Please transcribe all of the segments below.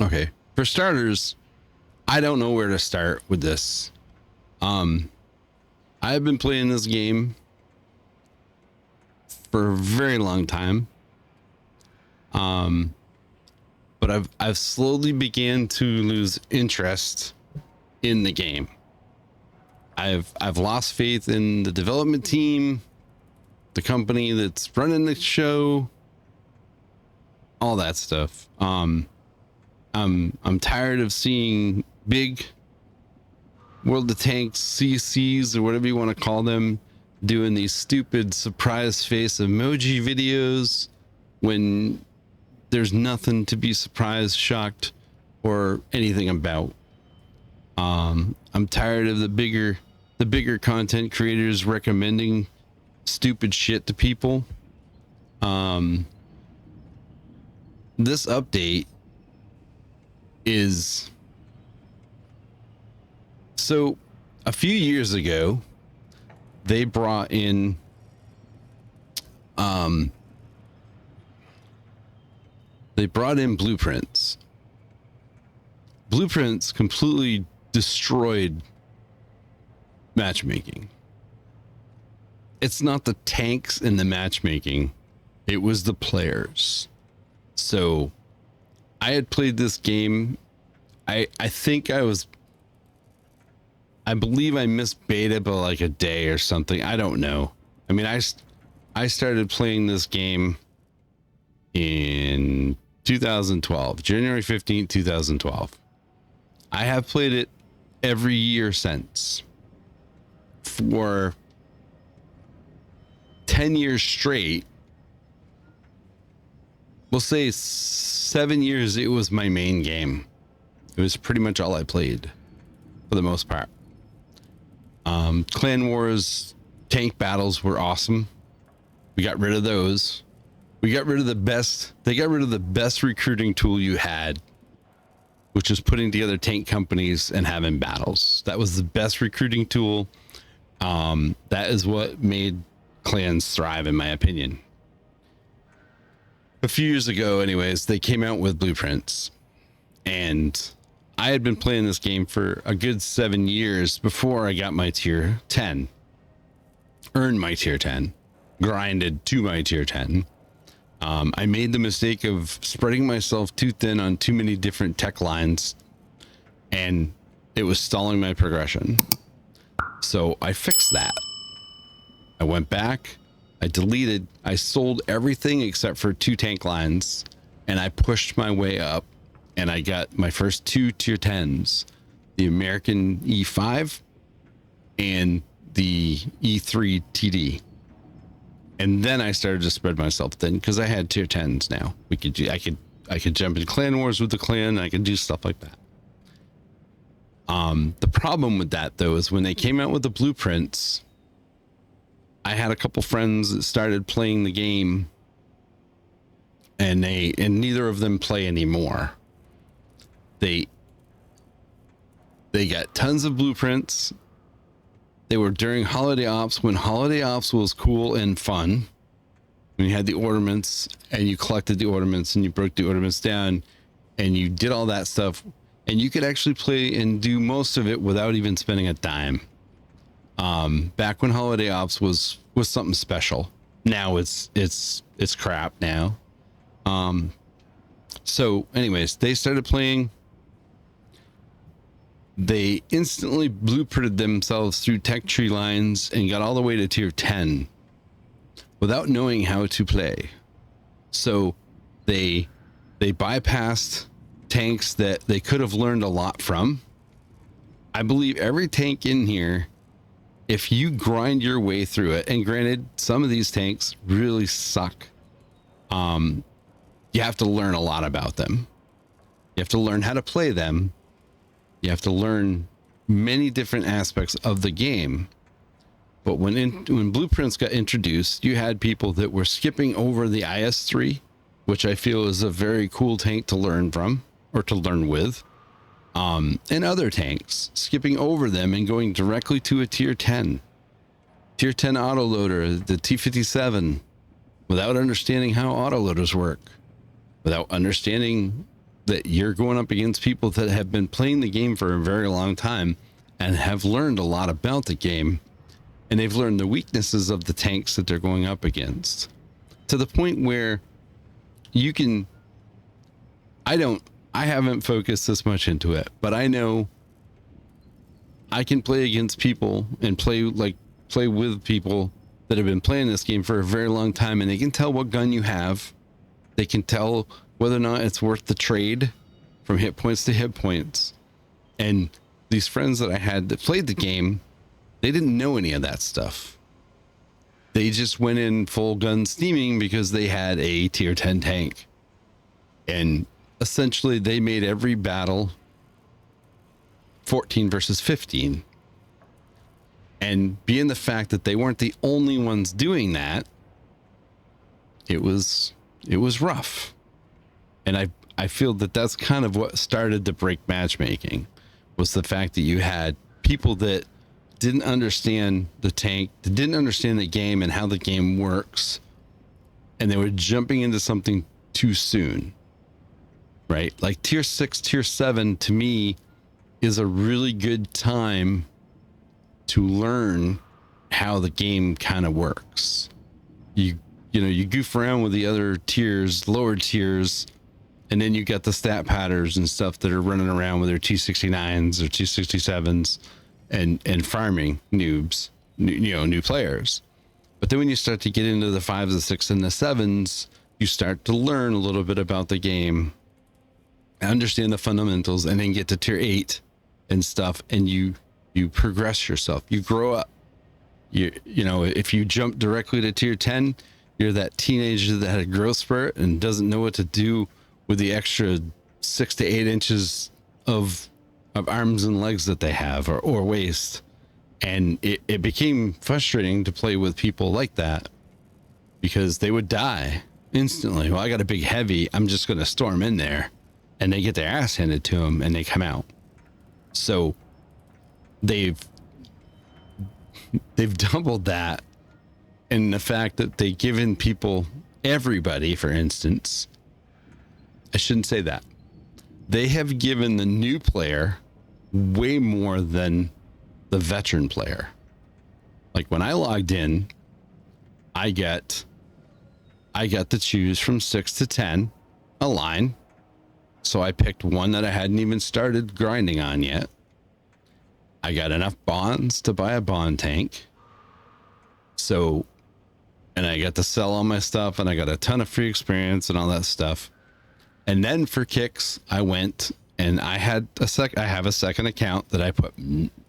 Okay. For starters, I don't know where to start with this. I've been playing this game for a very long time. But I've slowly began to lose interest in the game. I've lost faith in the development team, the company that's running the show, all that stuff. I'm tired of seeing big World of Tanks CCs or whatever you want to call them doing these stupid surprise face emoji videos when there's nothing to be surprised, shocked, or anything about. I'm tired of the bigger content creators recommending stupid shit to people. This update is so a few years ago they brought in blueprints. Blueprints completely destroyed matchmaking. It's not the tanks in the matchmaking, it was the players. So I had played this game. I believe I missed beta by like a day or something. I don't know. I mean, I started playing this game in 2012, January 15th, 2012. I have played it every year since for 10 years straight. We'll say 7 years. It was my main game. It was pretty much all I played for the most part. Clan Wars tank battles were awesome. We got rid of those. They got rid of the best recruiting tool you had, which is putting together tank companies and having battles. That was the best recruiting tool. That is what made clans thrive, in my opinion. A few years ago, anyways, they came out with blueprints, and I had been playing this game for a good 7 years before I got my tier 10, earned my tier 10, grinded to my tier 10. I made the mistake of spreading myself too thin on too many different tech lines, and it was stalling my progression. So I fixed that. I went back, I sold everything except for 2 tank lines, and I pushed my way up, and I got my first 2 tier 10s, the American E5 and the E3 TD. And then I started to spread myself thin because I had tier 10s now. I could jump in clan wars with the clan. I could do stuff like that. The problem with that though is when they came out with the blueprints, I had a couple friends that started playing the game, and neither of them play anymore. They got tons of blueprints. They were during holiday ops, when holiday ops was cool and fun. When you had the ornaments and you collected the ornaments and you broke the ornaments down and you did all that stuff, and you could actually play and do most of it without even spending a dime. Back when holiday ops was something special. Now it's crap now. So anyways, they started playing. They instantly blueprinted themselves through tech tree lines and got all the way to tier 10 without knowing how to play. So they bypassed tanks that they could have learned a lot from. I believe every tank in here, if you grind your way through it, and granted, some of these tanks really suck. You have to learn a lot about them. You have to learn how to play them. You have to learn many different aspects of the game. But when blueprints got introduced, you had people that were skipping over the IS-3, which I feel is a very cool tank to learn from or to learn with. And other tanks skipping over them and going directly to a tier 10 autoloader, the T57, without understanding how autoloaders work, without understanding that you're going up against people that have been playing the game for a very long time and have learned a lot about the game, and they've learned the weaknesses of the tanks that they're going up against, to the point where you can, I haven't focused this much into it, but I know I can play against people and play with people that have been playing this game for a very long time, and they can tell what gun you have. They can tell whether or not it's worth the trade from hit points to hit points. And these friends that I had that played the game, they didn't know any of that stuff. They just went in full gun steaming because they had a tier 10 tank. And essentially they made every battle 14 versus 15. And being the fact that they weren't the only ones doing that, it was rough. And I feel that that's kind of what started to break matchmaking, was the fact that you had people that didn't understand the tank, that didn't understand the game and how the game works, and they were jumping into something too soon, right? Like tier 6, tier 7 to me is a really good time to learn how the game kind of works. You goof around with the other tiers, lower tiers, and then you got the stat patterns and stuff that are running around with their T69s or T67s and farming noobs, new players. But then when you start to get into the 5s, the 6s, and the 7s, you start to learn a little bit about the game, understand the fundamentals, and then get to tier 8 and stuff, and you progress yourself, you grow up. If you jump directly to tier 10, you're that teenager that had a growth spurt and doesn't know what to do with the extra 6 to 8 inches of arms and legs that they have, or waist. And it became frustrating to play with people like that, because they would die instantly. Well, I got a big heavy, I'm just going to storm in there, and they get their ass handed to them and they come out. So they've doubled that, in the fact that they've given people, everybody, for instance, I shouldn't say that, they have given the new player way more than the veteran player. Like when I logged in, I got to choose from 6 to 10 a line. So I picked one that I hadn't even started grinding on yet. I got enough bonds to buy a bond tank. So, and I got to sell all my stuff, and I got a ton of free experience and all that stuff. And then for kicks, I went and I have a second account that I put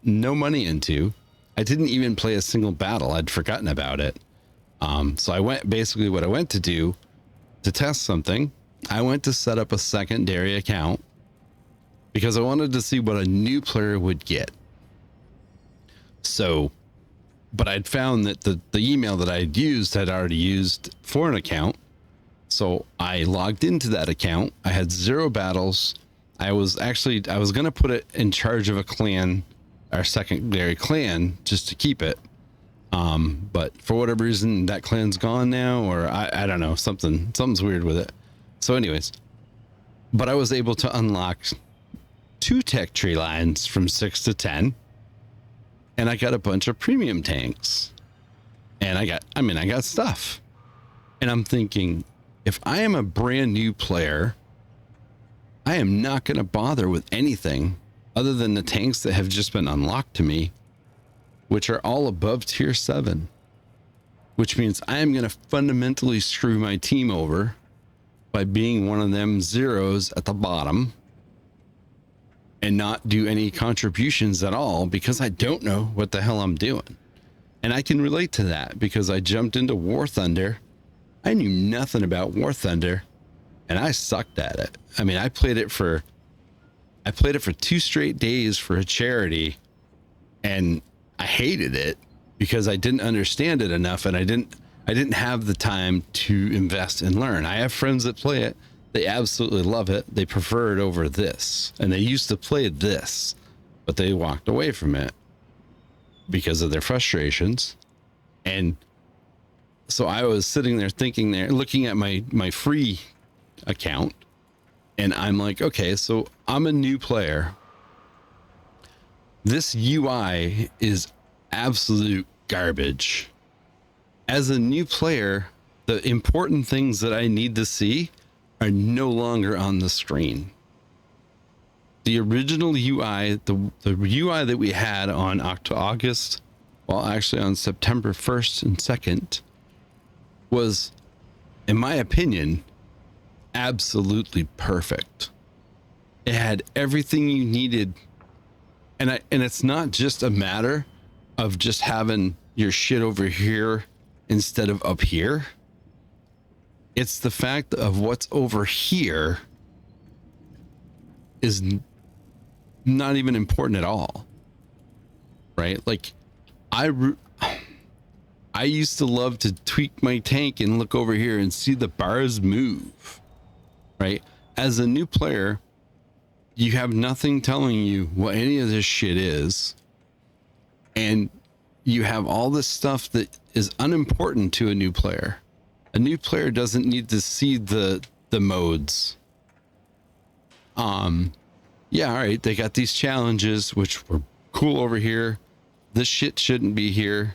no money into. I didn't even play a single battle. I'd forgotten about it. So I went, basically what I went to do to test something, I went to set up a secondary account because I wanted to see what a new player would get. So, but I'd found that the email that I'd used had already used for an account. So I logged into that account. I had 0 battles. I was going to put it in charge of a clan, our secondary clan, just to keep it. But for whatever reason, that clan's gone now, or I don't know, something's weird with it. So anyways, but I was able to unlock 2 tech tree lines from 6 to 10. And I got a bunch of premium tanks, and I got stuff. And I'm thinking, if I am a brand new player, I am not going to bother with anything other than the tanks that have just been unlocked to me, which are all above tier 7, which means I am going to fundamentally screw my team over by being one of them zeros at the bottom and not do any contributions at all, because I don't know what the hell I'm doing. And I can relate to that because I jumped into War Thunder. I knew nothing about War Thunder, and I sucked at it. I mean, I played it for 2 straight days for a charity, and I hated it because I didn't understand it enough, and I didn't have the time to invest and learn. I have friends that play it. They absolutely love it. They prefer it over this, and they used to play this, but they walked away from it because of their frustrations. And so I was sitting there thinking, looking at my free account, And I'm like, okay, so I'm a new player. This UI is absolute garbage. As a new player, the important things that I need to see are no longer on the screen. The original UI, the UI that we had on August, well, actually on September 1st and 2nd, was, in my opinion, absolutely perfect. It had everything you needed. And it's not just a matter of just having your shit over here instead of up here. It's the fact of what's over here is not even important at all. Right? Like I used to love to tweak my tank and look over here and see the bars move. Right? As a new player, you have nothing telling you what any of this shit is. And you have all this stuff that is unimportant to a new player. A new player doesn't need to see the modes. Yeah, all right, they got these challenges, which were cool over here. This shit shouldn't be here.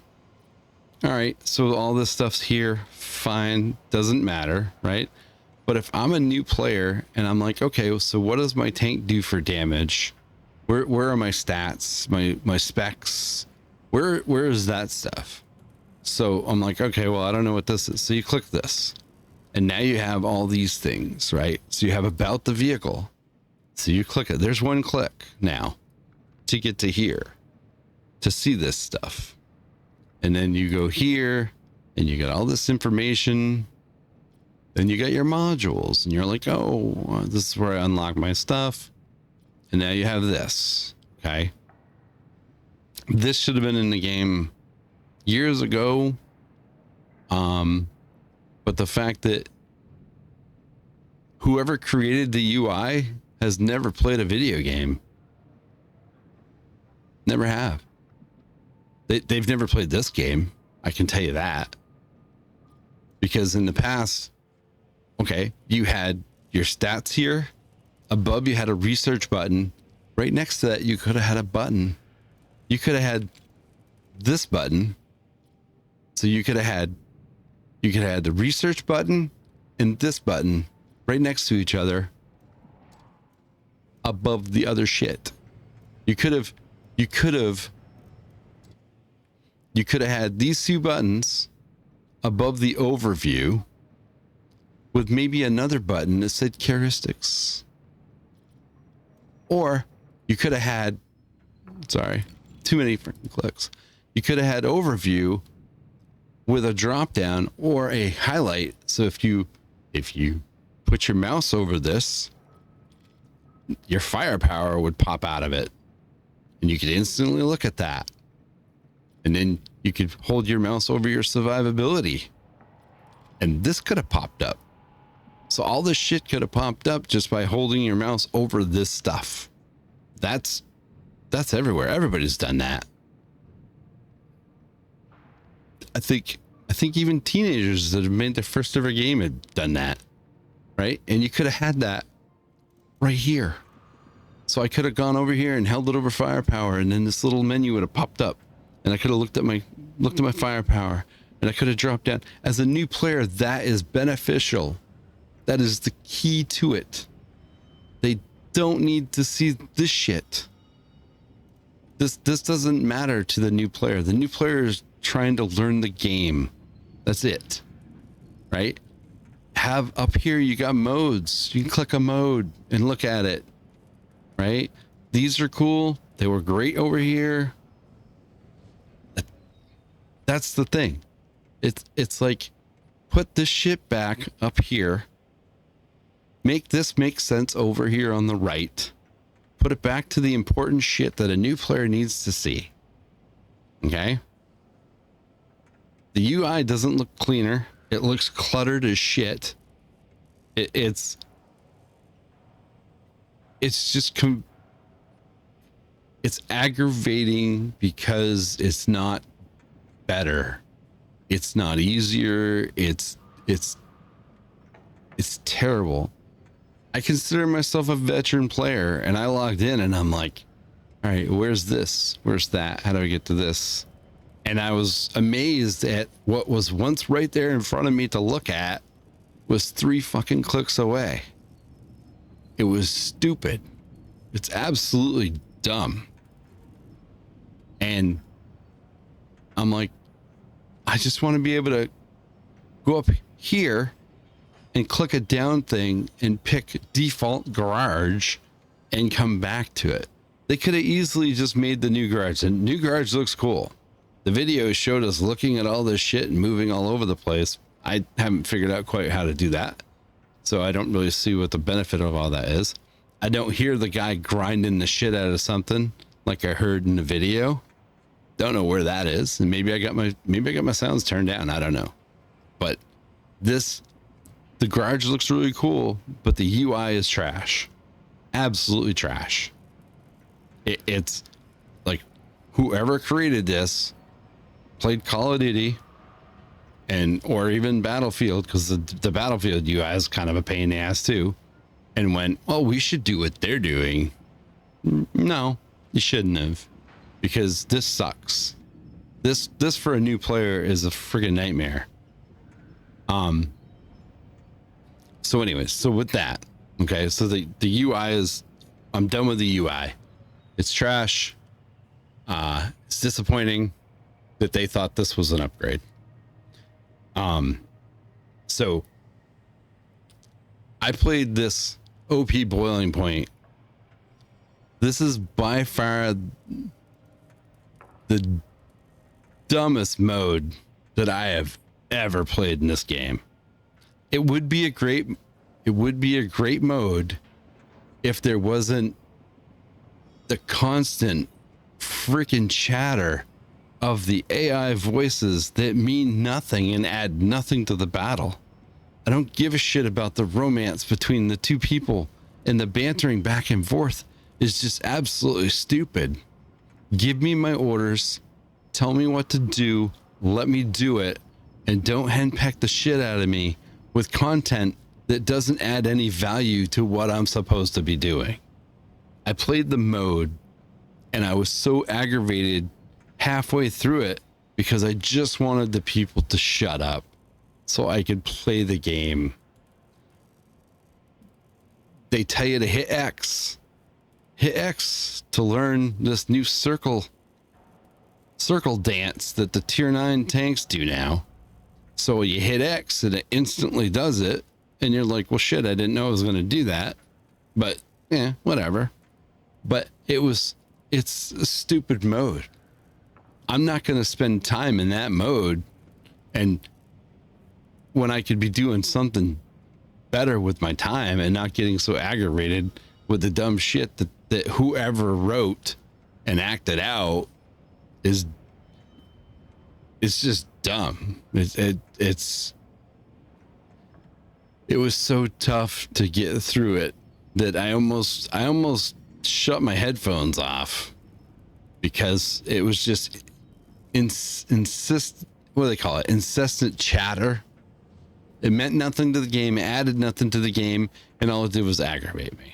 All right, so all this stuff's here, fine, doesn't matter, right? But if I'm a new player and I'm like, okay, so what does my tank do for damage? Where are my stats, my specs? Where is that stuff? So I'm like, okay, well, I don't know what this is. So you click this and now you have all these things, right? So you have about the vehicle. So you click it. There's one click now to get to here to see this stuff. And then you go here and you got all this information. Then you got your modules and you're like, oh, this is where I unlock my stuff. And now you have this. Okay. This should have been in the game years ago. But the fact that whoever created the UI has never played a video game. Never have. They've never played this game. I can tell you that. Because in the past, okay, you had your stats here. Above you had a research button. Right next to that, you could have had a button. You could have had this button. So you could have had the research button and this button right next to each other above the other shit. You could have had these two buttons above the overview with maybe another button that said characteristics. Or you could have had, sorry, too many freaking clicks. You could have had overview with a drop down or a highlight. So if you put your mouse over this, your firepower would pop out of it and you could instantly look at that. And then you could hold your mouse over your survivability and this could have popped up. So all this shit could have popped up just by holding your mouse over this stuff. That's everywhere. Everybody's done that. I think even teenagers that have made their first ever game had done that, right? And you could have had that right here. So I could have gone over here and held it over firepower, and then this little menu would have popped up, and I could have looked at my firepower, and I could have dropped down. As a new player, that is beneficial. That is the key to it. They don't need to see this shit. This doesn't matter to the new player. The new player is trying to learn the game. That's it. Right? Have up here, you got modes. You can click a mode and look at it. Right? These are cool. They were great over here. That's the thing. It's like, put this shit back up here. Make this make sense over here on the right. Put it back to the important shit that a new player needs to see. Okay? The UI doesn't look cleaner. It looks cluttered as shit. It's just it's aggravating because it's not better. It's not easier. It's terrible. I consider myself a veteran player, and I logged in and I'm like, all right, where's this? Where's that? How do I get to this? And I was amazed at what was once right there in front of me to look at was 3 fucking clicks away. It was stupid. It's absolutely dumb. And I'm like, I just want to be able to go up here and click a down thing and pick default garage and come back to it. They could have easily just made the new garage, and new garage looks cool. The video showed us looking at all this shit and moving all over the place. I haven't figured out quite how to do that, so I don't really see what the benefit of all that is. I don't hear the guy grinding the shit out of something like I heard in the video. Don't know where that is, and maybe I got my sounds turned down. I don't know, but the garage looks really cool, but the UI is trash, absolutely trash. It's like whoever created this played Call of Duty or even Battlefield, because the Battlefield UI is kind of a pain in the ass too, and went, well, we should do what they're doing. No, you shouldn't have, because this sucks. This for a new player is a friggin' nightmare. So anyways, so with that, okay, so the UI is, I'm done with the UI. It's trash. It's disappointing that they thought this was an upgrade. So I played this OP Boiling Point. This is by far the dumbest mode that I have ever played in this game. It would be a great mode if there wasn't the constant freaking chatter of the AI voices that mean nothing and add nothing to the battle. I don't give a shit about the romance between the two people, and the bantering back and forth is just absolutely stupid. Give me my orders, tell me what to do, let me do it, and don't henpeck the shit out of me with content that doesn't add any value to what I'm supposed to be doing. I played the mode and I was so aggravated halfway through it because I just wanted the people to shut up so I could play the game. They tell you to hit X. Hit X to learn this new circle dance that the tier 9 tanks do now. So you hit X and it instantly does it. And you're like, well, shit, I didn't know I was going to do that. But yeah, whatever. But it's a stupid mode. I'm not going to spend time in that mode. And when I could be doing something better with my time and not getting so aggravated with the dumb shit that whoever wrote and acted out it's just dumb. It was so tough to get through it that I almost shut my headphones off because it was just what do they call it? Incessant chatter. It meant nothing to the game, added nothing to the game, and all it did was aggravate me.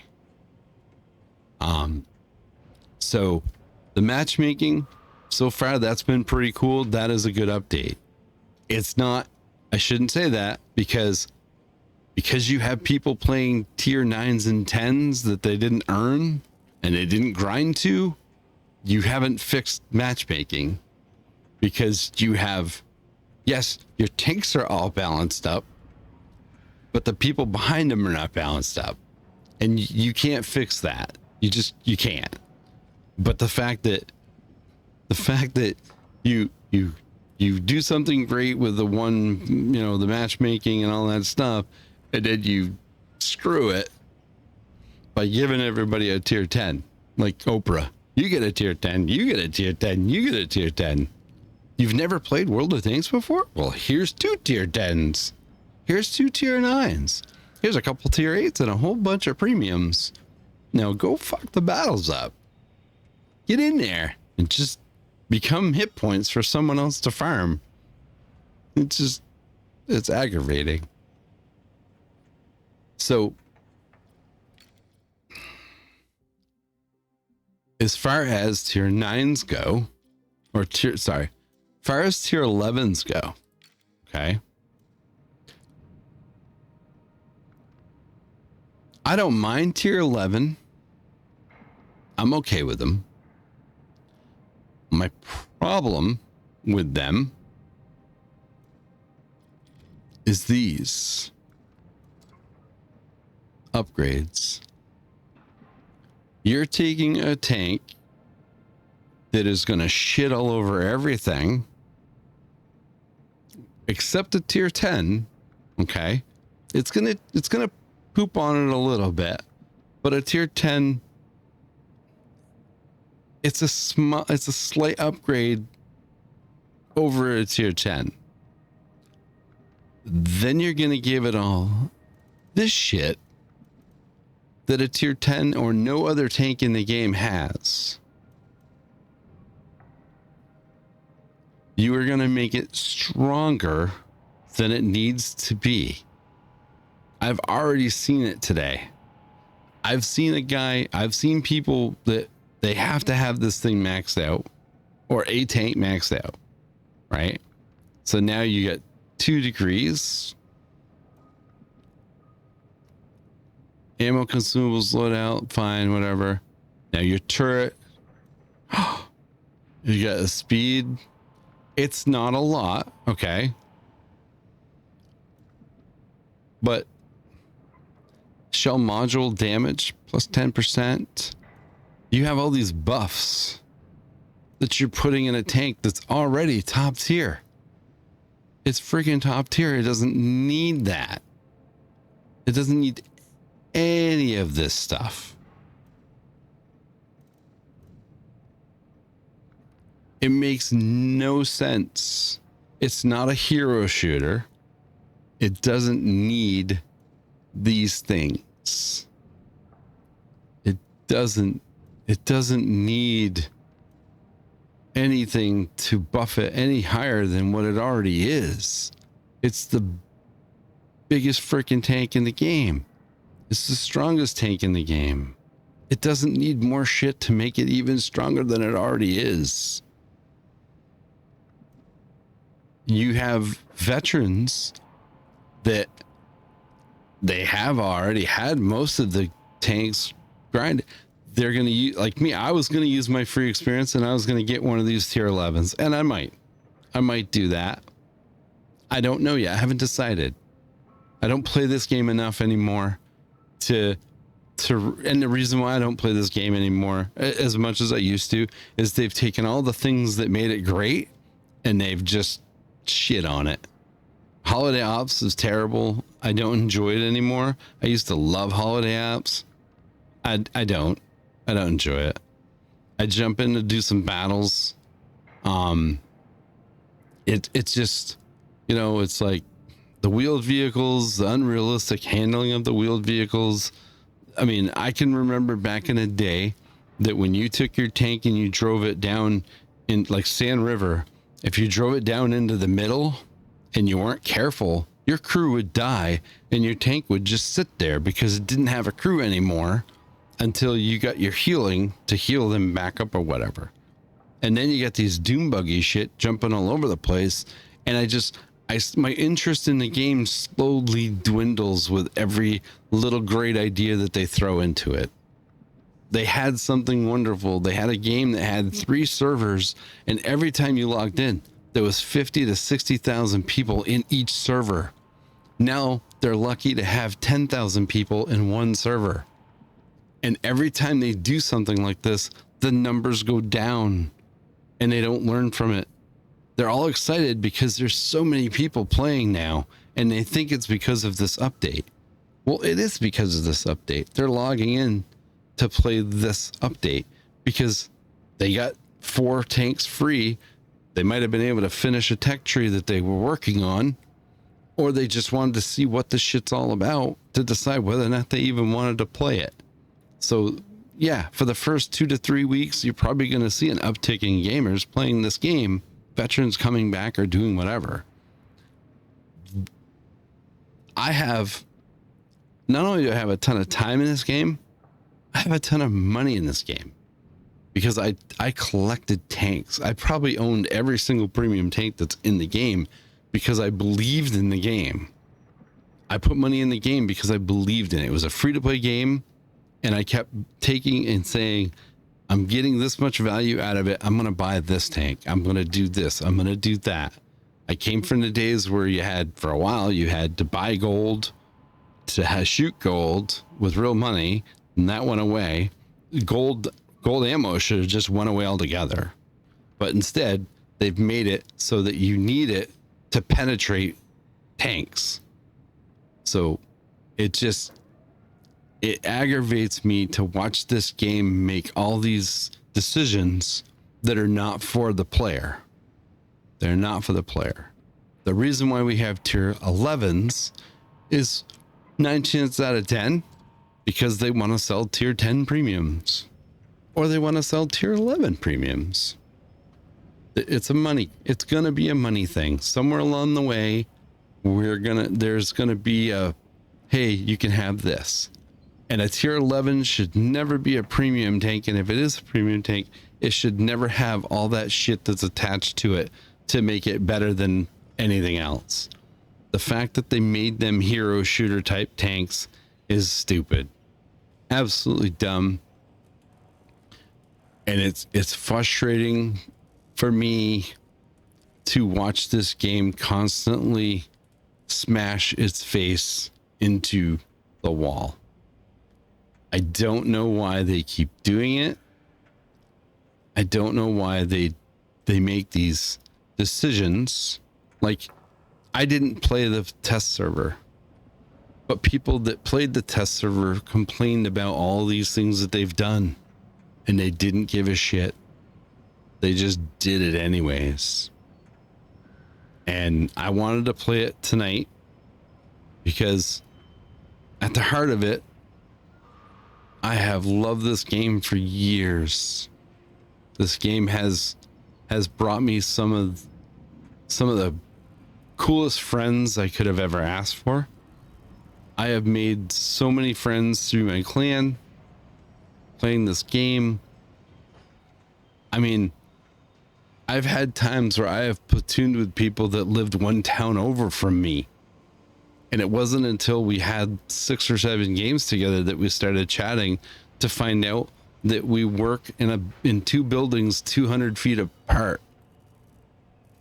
So the matchmaking so far, that's been pretty cool. That is a good update. It's not, I shouldn't say that because you have people playing tier 9s and 10s that they didn't earn and they didn't grind to, you haven't fixed matchmaking, because you have, yes, your tanks are all balanced up, but the people behind them are not balanced up, and you can't fix that. You can't. But the fact that you do something great with the one, the matchmaking and all that stuff, and then you screw it by giving everybody a tier 10, like Oprah. You get a tier 10, you get a tier 10, you get a tier 10. You've never played World of Tanks before? Well, here's 2 tier 10s. Here's 2 tier 9s. Here's a couple tier 8s and a whole bunch of premiums. Now go fuck the battles up. Get in there and just become hit points for someone else to farm. It's aggravating. So as far as tier 9s go, or far as tier 11s go, okay, I don't mind tier 11. I'm okay with them. My problem with them is these upgrades. You're taking a tank that is going to shit all over everything except a tier 10. Okay. It's going to poop on it a little bit, but a tier 10, it's a slight upgrade over a tier 10. Then you're going to give it all this shit that a tier 10 or no other tank in the game has. You are going to make it stronger than it needs to be. I've already seen it today. I've seen people that they have to have this thing maxed out, or a tank maxed out, right? So now you get 2 degrees. Ammo, consumables, loadout, fine, whatever. Now your turret, you got a speed. It's not a lot, okay? But shell module damage plus 10%. You have all these buffs that you're putting in a tank that's already top tier. It's freaking top tier. It doesn't need that. It doesn't need any of this stuff. It makes no sense. It's not a hero shooter. It doesn't need these things. It doesn't need anything to buff it any higher than what it already is. It's the biggest freaking tank in the game. It's the strongest tank in the game. It doesn't need more shit to make it even stronger than it already is. You have veterans that they have already had most of the tanks grind. They're going to use, like me, I was going to use my free experience and I was going to get one of these tier 11s, and I might do that. I don't know yet. I haven't decided. I don't play this game enough anymore and the reason why I don't play this game anymore as much as I used to is they've taken all the things that made it great and they've just shit on it. Holiday Ops is terrible. I don't enjoy it anymore. I used to love Holiday Ops. I don't enjoy it. I jump in to do some battles. It's just, it's like the wheeled vehicles, the unrealistic handling of the wheeled vehicles. I mean, I can remember back in the day that when you took your tank and you drove it down in like Sand River, if you drove it down into the middle and you weren't careful, your crew would die and your tank would just sit there because it didn't have a crew anymore until you got your healing to heal them back up or whatever. And then you got these doom buggy shit jumping all over the place. And my interest in the game slowly dwindles with every little great idea that they throw into it. They had something wonderful. They had a game that had 3 servers, and every time you logged in, there was 50 to 60,000 people in each server. Now they're lucky to have 10,000 people in one server. And every time they do something like this, the numbers go down and they don't learn from it. They're all excited because there's so many people playing now and they think it's because of this update. Well, it is because of this update. They're logging in to play this update because they got 4 tanks free. They might have been able to finish a tech tree that they were working on, or they just wanted to see what this shit's all about to decide whether or not they even wanted to play it. So yeah, for the first 2 to 3 weeks, you're probably going to see an uptick in gamers playing this game, veterans coming back or doing whatever. Not only do I have a ton of time in this game, I have a ton of money in this game. because I collected tanks. I probably owned every single premium tank that's in the game because I believed in the game. I put money in the game because I believed in it. It was a free-to-play game, and I kept taking and saying, I'm getting this much value out of it. I'm going to buy this tank. I'm going to do this. I'm going to do that. I came from the days where you had, for a while, you had to buy gold to shoot gold with real money, and that went away. Gold ammo should have just went away altogether. But instead, they've made it so that you need it to penetrate tanks. So it aggravates me to watch this game make all these decisions that are not for the player. They're not for the player. The reason why we have tier 11s is 9 chances out of 10 because they want to sell tier 10 premiums or they want to sell tier 11 premiums. It's going to be a money thing. Somewhere along the way, there's going to be a, hey, you can have this. And a tier 11 should never be a premium tank. And if it is a premium tank, it should never have all that shit that's attached to it to make it better than anything else. The fact that they made them hero shooter type tanks is stupid. Absolutely dumb. And it's frustrating for me to watch this game constantly smash its face into the wall. I don't know why they keep doing it. I don't know why they make these decisions. Like, I didn't play the test server, but people that played the test server complained about all these things that they've done, and they didn't give a shit. They just did it anyways. And I wanted to play it tonight because at the heart of it, I have loved this game for years. This game has brought me some of the coolest friends I could have ever asked for. I have made so many friends through my clan playing this game. I mean, I've had times where I have platooned with people that lived one town over from me. And it wasn't until we had 6 or 7 games together that we started chatting to find out that we work in 2 buildings 200 feet apart.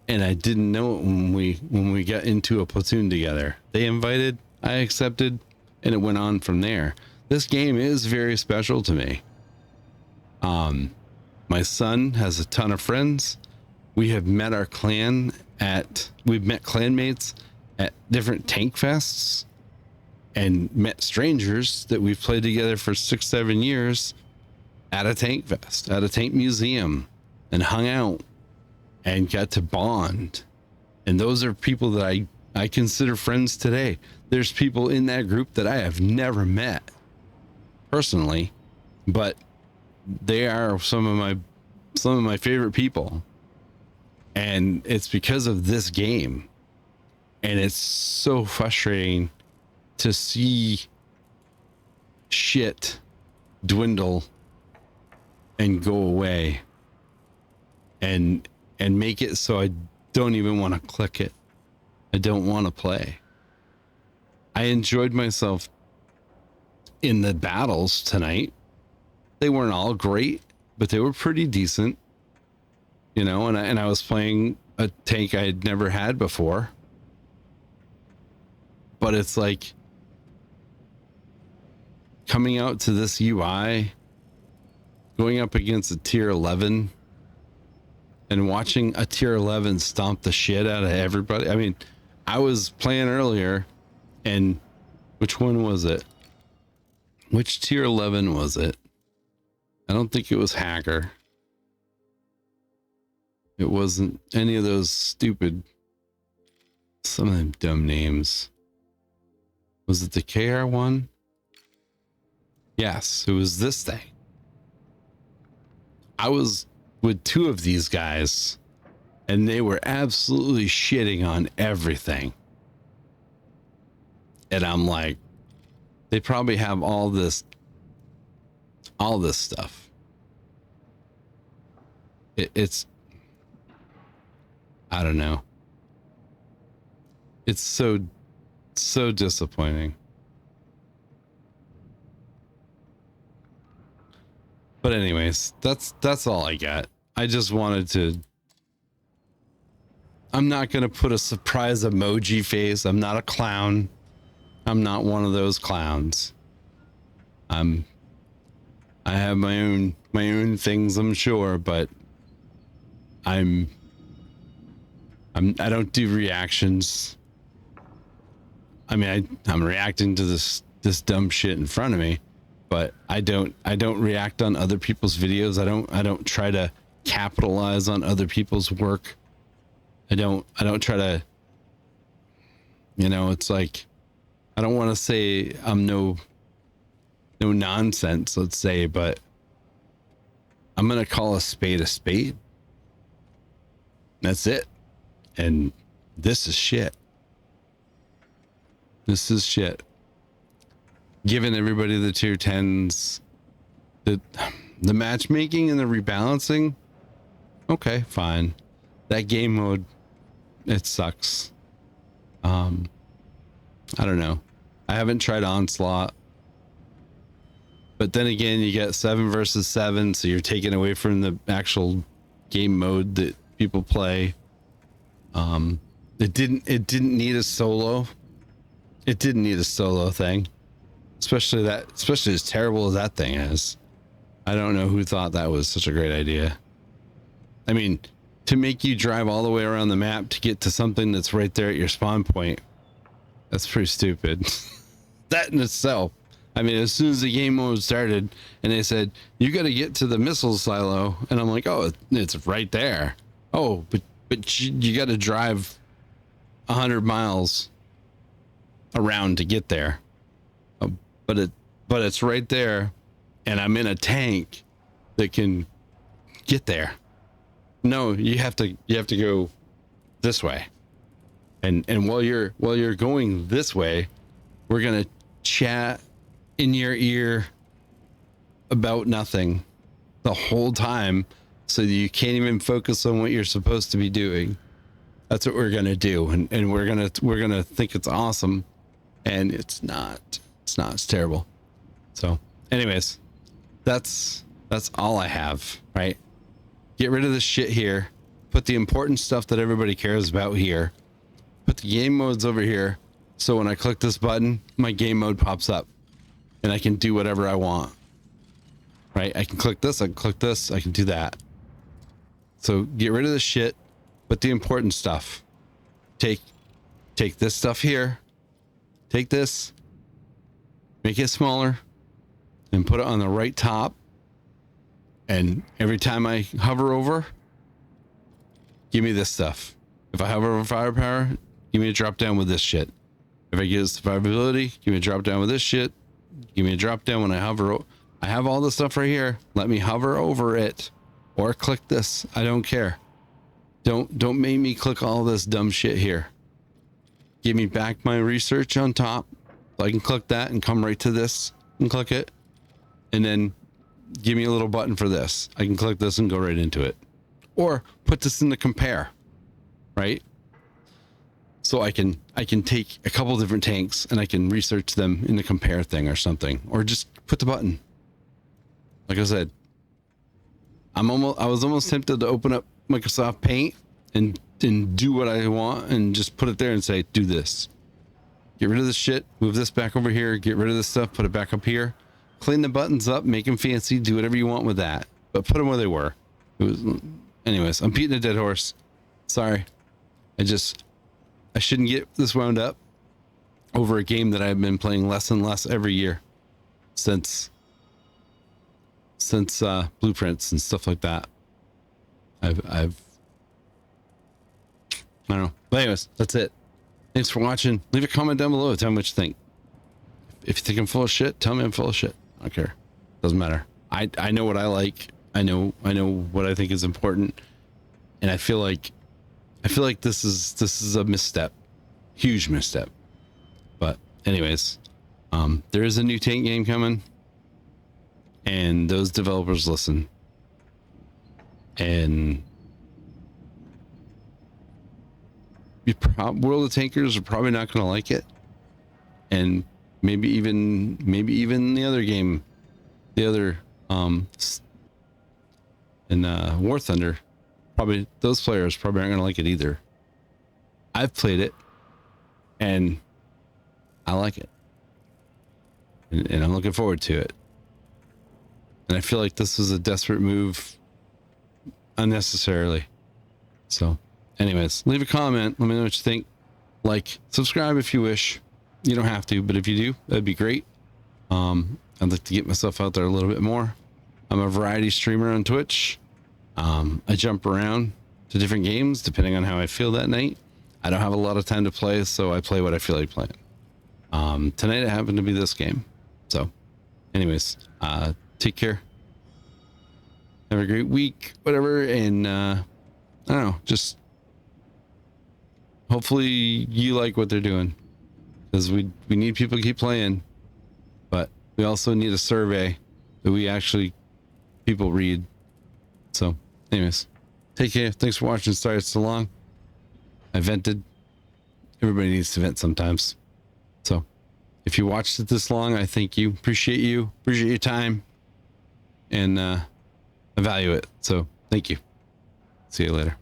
And I didn't know it when we got into a platoon together. They invited, I accepted, and it went on from there. This game is very special to me. My son has a ton of friends. We have met our clan we've met clanmates at different tank fests and met strangers that we've played together for 6-7 years at a tank fest, at a tank museum, and hung out and got to bond. And those are people that I consider friends today. There's people in that group that I have never met personally, but they are some of my favorite people. And it's because of this game. And it's so frustrating to see shit dwindle and go away and make it so I don't even want to click it. I don't want to play. I enjoyed myself in the battles tonight. They weren't all great, but they were pretty decent, you know, and I was playing a tank I had never had before. But it's like coming out to this UI, going up against a tier 11 and watching a tier 11 stomp the shit out of everybody. I mean, I was playing earlier, and which one was it? Which tier 11 was it? I don't think it was Hacker. It wasn't any of those stupid, some of them dumb names. Was it the KR one? Yes, it was this thing. I was with 2 of these guys, and they were absolutely shitting on everything. And I'm like, they probably have all this stuff. it's, I don't know. It's so disappointing. But anyways, that's all I got. I just wanted to, I'm not going to put a surprise emoji face. I'm not a clown. I'm not one of those clowns. I have my own things, I'm sure, but I don't do reactions. I mean, I'm reacting to this dumb shit in front of me, but I don't react on other people's videos. I don't try to capitalize on other people's work. I don't try to, it's like, I don't want to say I'm no nonsense, let's say, but I'm going to call a spade a spade. That's it. And this is shit. This is shit. Giving everybody the tier 10s, the matchmaking and the rebalancing. Okay, fine. That game mode, it sucks. I don't know. I haven't tried Onslaught. But then again, you get 7 versus 7, so you're taking away from the actual game mode that people play. It didn't need a solo. It didn't need a solo thing. Especially as terrible as that thing is. I don't know who thought that was such a great idea. I mean, to make you drive all the way around the map to get to something that's right there at your spawn point, that's pretty stupid. That in itself. I mean, as soon as the game mode started and they said, you got to get to the missile silo. And I'm like, oh, it's right there. Oh, but you got to drive 100 miles around to get there. But it's right there. And I'm in a tank that can get there. No, you have to go this way. And while you're going this way, we're going to chat in your ear about nothing the whole time, so that you can't even focus on what you're supposed to be doing. That's what we're going to do. And we're going to think it's awesome. And it's not. It's terrible. So anyways, that's all I have, right? Get rid of this shit here. Put the important stuff that everybody cares about here. Put the game modes over here. So when I click this button, my game mode pops up and I can do whatever I want, right? I can click this, I can click this, I can do that. So get rid of this shit. Put the important stuff. Take this stuff here. Take this, make it smaller, and put it on the right top. And every time I hover over, give me this stuff. If I hover over firepower, give me a drop down with this shit. If I get survivability, give me a drop down with this shit. Give me a drop down when I hover. I have all this stuff right here. Let me hover over it or click this. I don't care. Don't make me click all this dumb shit here. Give me back my research on top. So I can click that and come right to this and click it. And then give me a little button for this. I can click this and go right into it. Or put this in the compare, right? So I can take a couple different tanks and I can research them in the compare thing or something. Or just put the button. Like I said, I was almost tempted to open up Microsoft Paint and do what I want and just put it there and say, do this. Get rid of this shit, move this back over here, get rid of this stuff, put it back up here, clean the buttons up, make them fancy, do whatever you want with that, but put them where they were. Anyways, I'm beating a dead horse. Sorry. I shouldn't get this wound up over a game that I've been playing less and less every year since blueprints and stuff like that. I don't know. But anyways, that's it. Thanks for watching. Leave a comment down below. Tell me what you think. If you think I'm full of shit, tell me I'm full of shit. I don't care. Doesn't matter. I know what I like. I know what I think is important. And I feel like this is a misstep. Huge misstep. But anyways, there is a new tank game coming. And those developers listen. and World of Tankers are probably not going to like it, and maybe even the other game, the other in War Thunder, probably those players probably aren't going to like it either. I've played it and I like it, and I'm looking forward to it. And I feel like this was a desperate move unnecessarily. So anyways, leave a comment. Let me know what you think. Like, subscribe if you wish. You don't have to, but if you do, that'd be great. I'd like to get myself out there a little bit more. I'm a variety streamer on Twitch. I jump around to different games depending on how I feel that night. I don't have a lot of time to play, so I play what I feel like playing. Tonight it happened to be this game. So anyways, take care. Have a great week, whatever. And I don't know, just hopefully you like what they're doing, because we need people to keep playing, but we also need a survey that people read. So anyways, take care. Thanks for watching. Sorry it's so long. I vented. Everybody needs to vent sometimes. So if you watched it this long, I thank you. Appreciate your time, and I value it. So thank you. See you later.